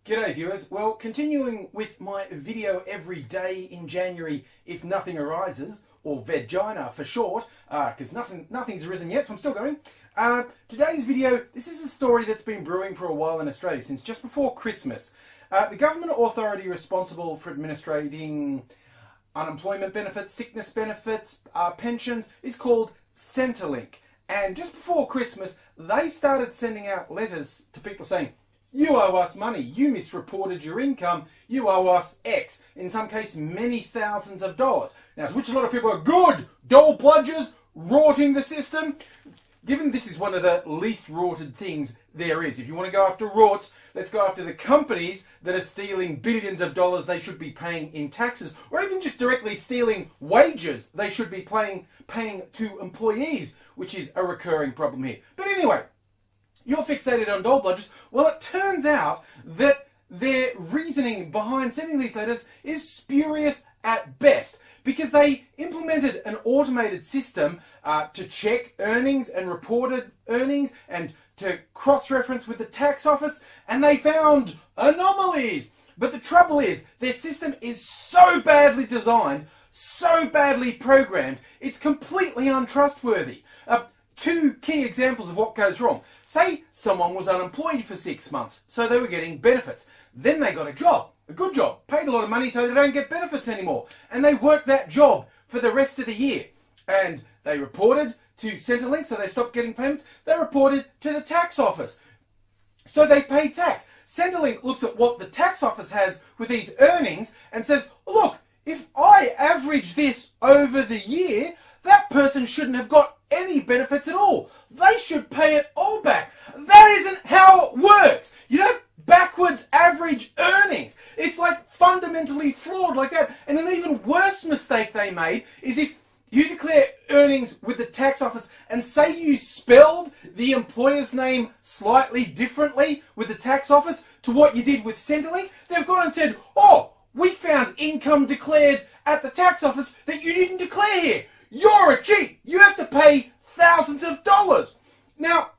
G'day viewers. Well, continuing with my video every day in January if nothing arises, or Vagina for short, because nothing's arisen yet, so I'm still going. Today's video, this is a story that's been brewing for a while in Australia, since just before Christmas. The government authority responsible for administrating unemployment benefits, sickness benefits, pensions is called Centrelink. And just before Christmas, they started sending out letters to people saying, you owe us money, you misreported your income, you owe us X. In some cases, many thousands of dollars. Now, to which a lot of people are good, dole bludgers, rorting the system. Given this is one of the least rorted things there is, if you want to go after rorts, let's go after the companies that are stealing billions of dollars they should be paying in taxes, or even just directly stealing wages they should be paying to employees, which is a recurring problem here. But anyway, you're fixated on dole bludgers. Well, it turns out that their reasoning behind sending these letters is spurious at best, because they implemented an automated system to check earnings and reported earnings and to cross-reference with the tax office, and they found anomalies. But the trouble is, their system is so badly designed, so badly programmed, it's completely untrustworthy. Two key examples of what goes wrong. Say someone was unemployed for 6 months, so they were getting benefits. Then they got a job, a good job, paid a lot of money so they don't get benefits anymore. And they worked that job for the rest of the year. And they reported to Centrelink, so they stopped getting payments. They reported to the tax office, so they paid tax. Centrelink looks at what the tax office has with these earnings and says, look, if I average this over the year, that person shouldn't have got any benefits at all. They should pay it all back. That isn't how it works. You don't backwards average earnings. It's like fundamentally flawed like that. And an even worse mistake they made is if you declare earnings with the tax office and say you spelled the employer's name slightly differently with the tax office to what you did with Centrelink, they've gone and said, oh, we found income declared at the tax office that you didn't declare here. You're a cheat. You have to pay thousands of dollars. Now,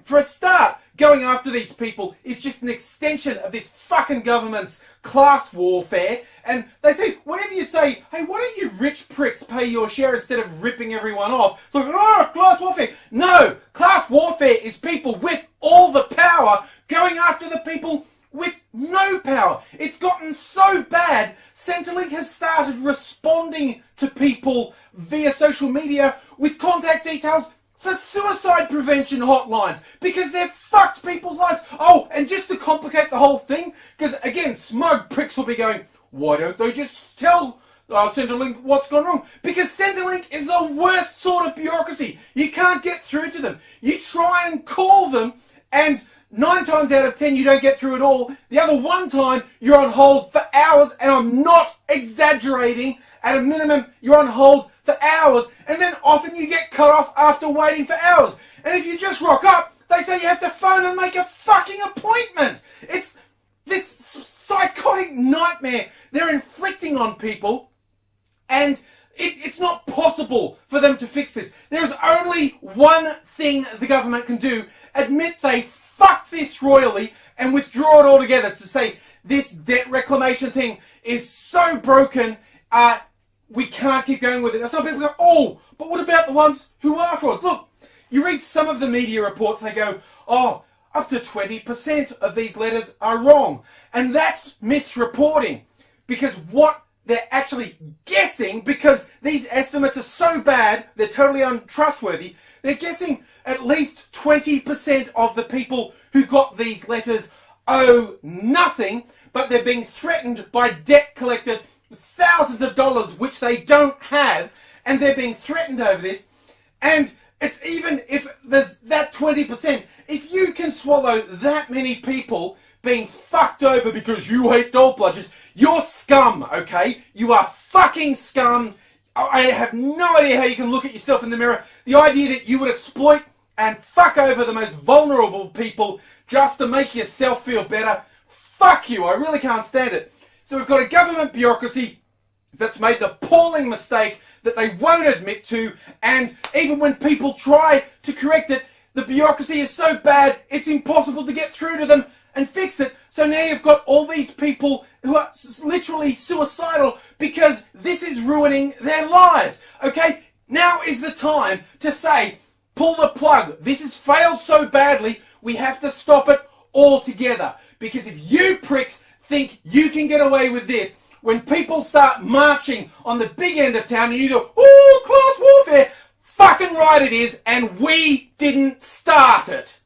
for a start, going after these people is just an extension of this fucking government's class warfare. And they say, whenever you say, hey, why don't you rich pricks pay your share instead of ripping everyone off? It's like, oh, class warfare. No, class warfare is people with all the power going after the people with no power. It's gotten so bad, Centrelink has started responding to people via social media with contact details for suicide prevention hotlines, because they've fucked people's lives. Oh, and just to complicate the whole thing, because again, smug pricks will be going, why don't they just tell Centrelink what's gone wrong? Because Centrelink is the worst sort of bureaucracy. You can't get through to them. You try and call them, and 9 times out of 10 you don't get through at all. The other 1 time you're on hold for hours, and I'm not exaggerating. At a minimum, you're on hold for hours, and then often you get cut off after waiting for hours. And if you just rock up, they say you have to phone and make a fucking appointment. It's this psychotic nightmare they're inflicting on people, and it's not possible for them to fix this. There's only one thing the government can do: admit they fuck this royally and withdraw it altogether. To say this debt reclamation thing is so broken, we can't keep going with it. Now some people go, oh, but what about the ones who are fraud? Look, you read some of the media reports, they go, oh, up to 20% of these letters are wrong. And that's misreporting, because what they're actually guessing, because these estimates are so bad, they're totally untrustworthy, they're guessing at least 20% of the people who got these letters owe nothing, but they're being threatened by debt collectors with thousands of dollars which they don't have, and they're being threatened over this. And it's even if there's that 20%, if you can swallow that many people being fucked over because you hate dole bludgers, you're scum, okay? You are fucking scum. I have no idea how you can look at yourself in the mirror. The idea that you would exploit and fuck over the most vulnerable people just to make yourself feel better, fuck you, I really can't stand it. So we've got a government bureaucracy that's made the appalling mistake that they won't admit to, and even when people try to correct it, the bureaucracy is so bad it's impossible to get through to them and fix it. So now you've got all these people who are literally suicidal because this is ruining their lives. Okay, now is the time to say, pull the plug. This has failed so badly, we have to stop it altogether. Because if you pricks think you can get away with this, when people start marching on the big end of town and you go, ooh, class warfare, fucking right it is, and we didn't start it.